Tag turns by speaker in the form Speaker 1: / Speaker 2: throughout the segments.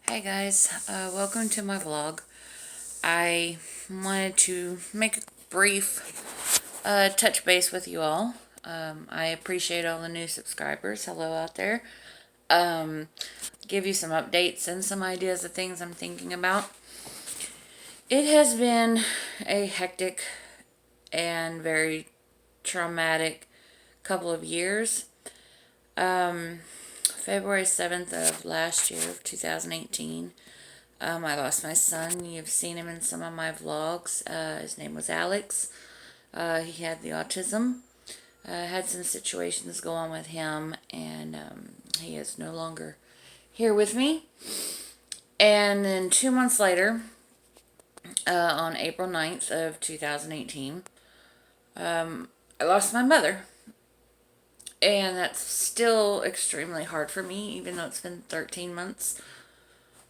Speaker 1: Hey guys, welcome to my vlog. I wanted to make a brief touch base with you all. I appreciate all the new subscribers. Hello out there. Um, give you some updates and some ideas of things I'm thinking about. It has been a hectic and very traumatic couple of years. February 7th of last year, of 2018. I lost my son. You've seen him in some of my vlogs. His name was Alex. He had the autism. Had some situations go on with him, and he is no longer here with me. And then 2 months later, on April 9th of 2018, I lost my mother. And that's still extremely hard for me, even though it's been 13 months.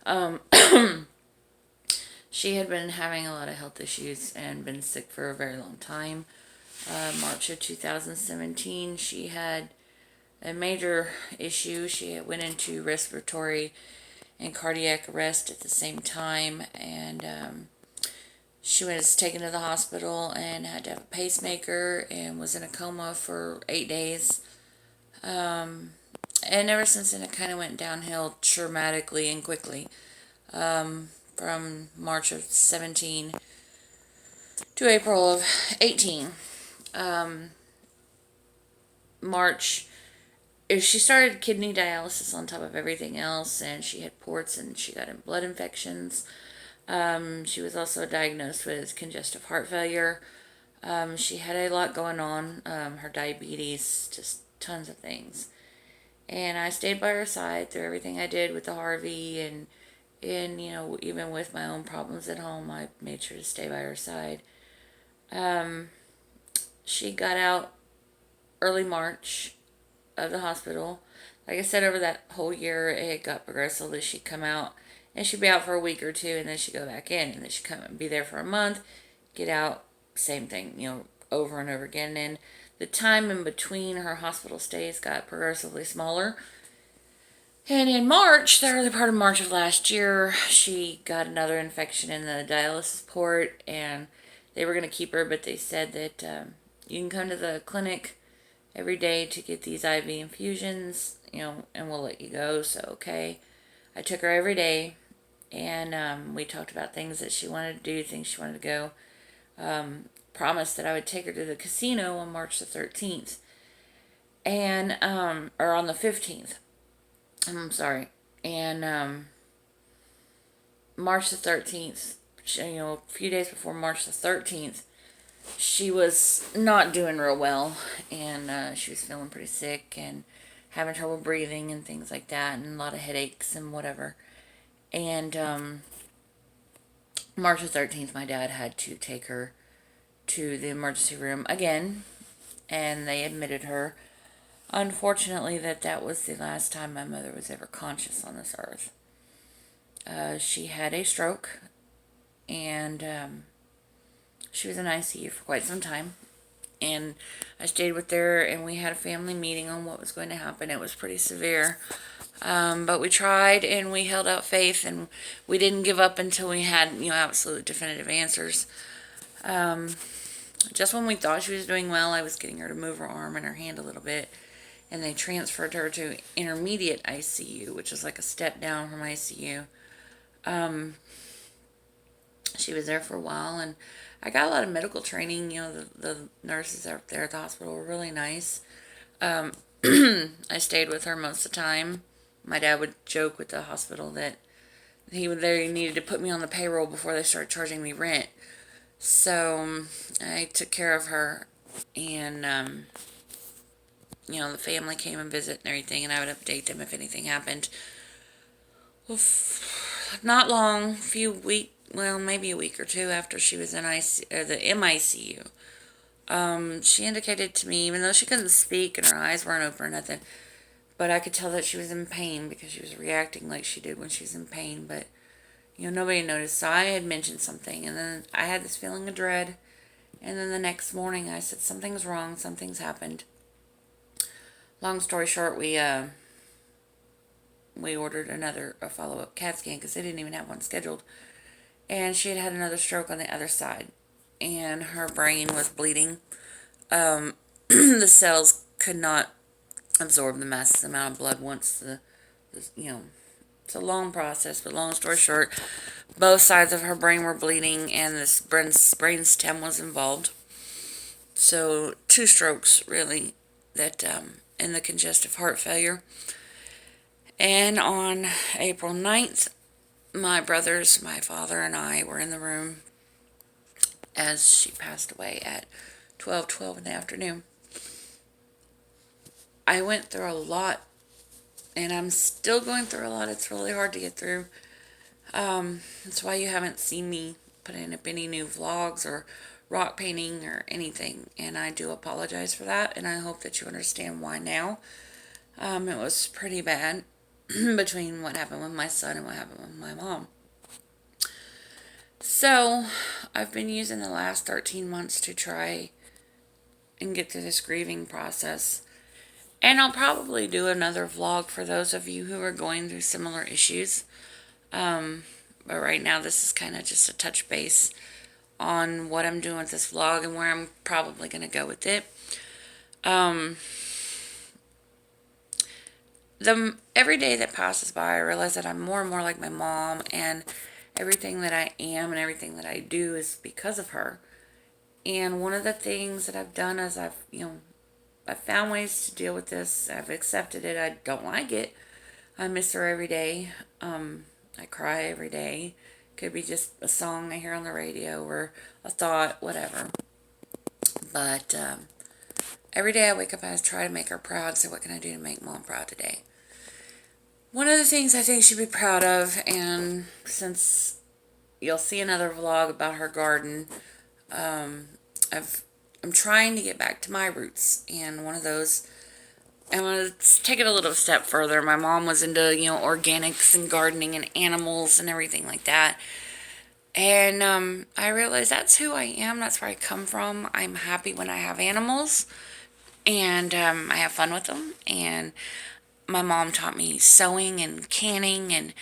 Speaker 1: Um, she had been having a lot of health issues and been sick for a very long time. March of 2017, she had a major issue. She went into respiratory and cardiac arrest at the same time, and she was taken to the hospital and had to have a pacemaker and was in a coma for 8 days. And ever since then, it kind of went downhill dramatically and quickly. From March of 17 to April of 18. March, she started kidney dialysis on top of everything else, and she had ports and she got blood infections. She was also diagnosed with congestive heart failure. She had a lot going on, her diabetes, just tons of things. And I stayed by her side through everything I did with the Harvey, and even with my own problems at home, I made sure to stay by her side. She got out early March of the hospital. Like I said, over that whole year, it got progressively. She'd come out, and she'd be out for a week or two, and then she'd go back in, and then she'd come and be there for a month, get out, same thing, over and over again. And the time in between her hospital stays got progressively smaller. And in March, the early part of March of last year, she got another infection in the dialysis port, and they were going to keep her, but they said that you can come to the clinic every day to get these IV infusions, and we'll let you go. So, okay. I took her every day, and we talked about things that she wanted to do, things she wanted to go. Promised that I would take her to the casino on March the 13th, and, or on the 15th. I'm sorry. And, March the 13th, a few days before March the 13th, she was not doing real well, and she was feeling pretty sick and having trouble breathing and things like that, and a lot of headaches and whatever. And March the 13th, my dad had to take her to the emergency room again, and they admitted her. Unfortunately, that was the last time my mother was ever conscious on this earth. She had a stroke, and she was in ICU for quite some time. And I stayed with her, and we had a family meeting on what was going to happen. It was pretty severe. But we tried, and we held out faith, and we didn't give up until we had, absolute definitive answers. Just when we thought she was doing well, I was getting her to move her arm and her hand a little bit, and they transferred her to intermediate ICU, which is like a step down from ICU. She was there for a while, and I got a lot of medical training. The nurses out there at the hospital were really nice. I stayed with her most of the time. My dad would joke with the hospital that they needed to put me on the payroll before they started charging me rent. So I took care of her, and the family came and visit and everything, and I would update them if anything happened. Well, not long, maybe a week or two after she was in the MICU, she indicated to me, even though she couldn't speak and her eyes weren't open or nothing, but I could tell that she was in pain because she was reacting like she did when she was in pain, but, nobody noticed. So I had mentioned something, and then I had this feeling of dread, and then the next morning I said, something's wrong, something's happened. Long story short, we we ordered a follow-up CAT scan because they didn't even have one scheduled. And she had had another stroke on the other side, and her brain was bleeding. The cells could not absorb the massive amount of blood once it's a long process, but long story short, both sides of her brain were bleeding, and this brain stem was involved. So 2 strokes, really, that in the congestive heart failure. And on April 9th, my brothers, my father, and I were in the room as she passed away at 12:12 in the afternoon. I went through a lot, and I'm still going through a lot. It's really hard to get through. That's why you haven't seen me putting up any new vlogs or rock painting or anything, and I do apologize for that, and I hope that you understand why now. It was pretty bad between what happened with my son and what happened with my mom. So, I've been using the last 13 months to try and get through this grieving process. And I'll probably do another vlog for those of you who are going through similar issues. But right now, this is kind of just a touch base on what I'm doing with this vlog and where I'm probably going to go with it. Every day that passes by, I realize that I'm more and more like my mom, and everything that I am and everything that I do is because of her. And one of the things that I've done is I've found ways to deal with this. I've accepted it. I don't like it. I miss her every day. I cry every day. Could be just a song I hear on the radio or a thought, whatever. But every day I wake up, I try to make her proud. So what can I do to make Mom proud today? One of the things I think she'd be proud of, and since you'll see another vlog about her garden, I'm trying to get back to my roots, and one of those, I want to take it a little step further. My mom was into, organics and gardening and animals and everything like that. And I realized that's who I am. That's where I come from. I'm happy when I have animals, and I have fun with them. And my mom taught me sewing and canning, and,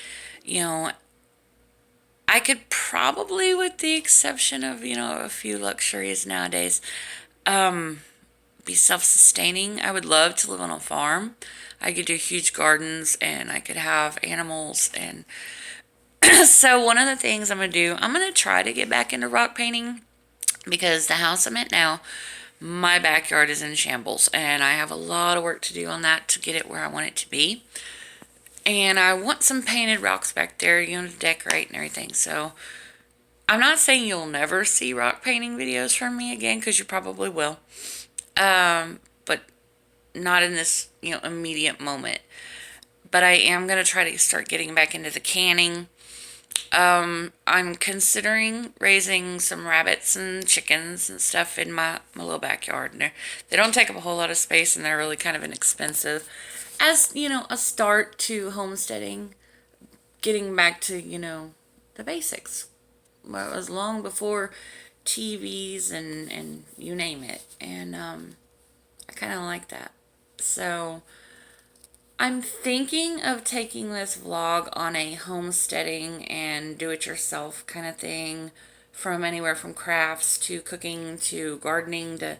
Speaker 1: I could probably, with the exception of, a few luxuries nowadays, be self-sustaining. I would love to live on a farm. I could do huge gardens, and I could have animals. And so one of the things I'm going to do, I'm going to try to get back into rock painting, because the house I'm at now, my backyard is in shambles, and I have a lot of work to do on that to get it where I want it to be. And I want some painted rocks back there, to decorate and everything. So I'm not saying you'll never see rock painting videos from me again, because you probably will. But not in this, immediate moment. But I am going to try to start getting back into the canning. I'm considering raising some rabbits and chickens and stuff in my little backyard. And they don't take up a whole lot of space, and they're really kind of inexpensive. As, a start to homesteading, getting back to, the basics. Well, it was long before TVs and you name it. And I kind of like that. So I'm thinking of taking this vlog on a homesteading and do-it-yourself kind of thing, from anywhere from crafts to cooking to gardening to,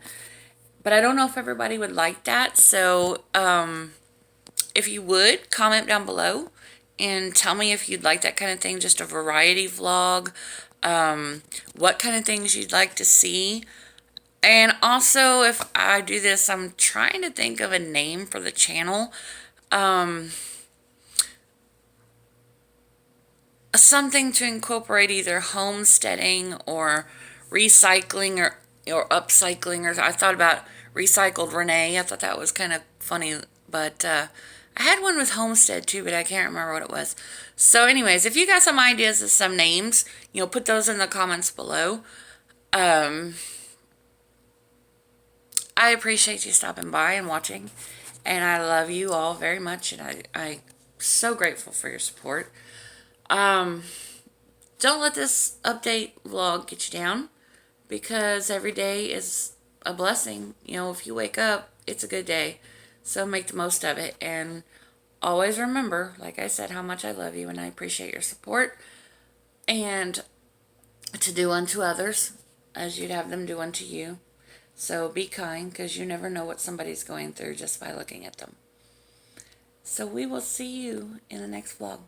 Speaker 1: but I don't know if everybody would like that. So if you would, comment down below and tell me if you'd like that kind of thing, just a variety vlog, what kind of things you'd like to see. And also, if I do this, I'm trying to think of a name for the channel. Something to incorporate either homesteading or recycling or upcycling. Or I thought about Recycled Renee. I thought that was kind of funny, but I had one with homestead too, but I can't remember what it was. So anyways, if you got some ideas of some names, put those in the comments below. I appreciate you stopping by and watching, and I love you all very much, and I'm so grateful for your support. Don't let this update vlog get you down, because every day is a blessing. If you wake up, it's a good day. So make the most of it. And always remember, like I said, how much I love you and I appreciate your support. And to do unto others as you'd have them do unto you. So be kind, because you never know what somebody's going through just by looking at them. So we will see you in the next vlog.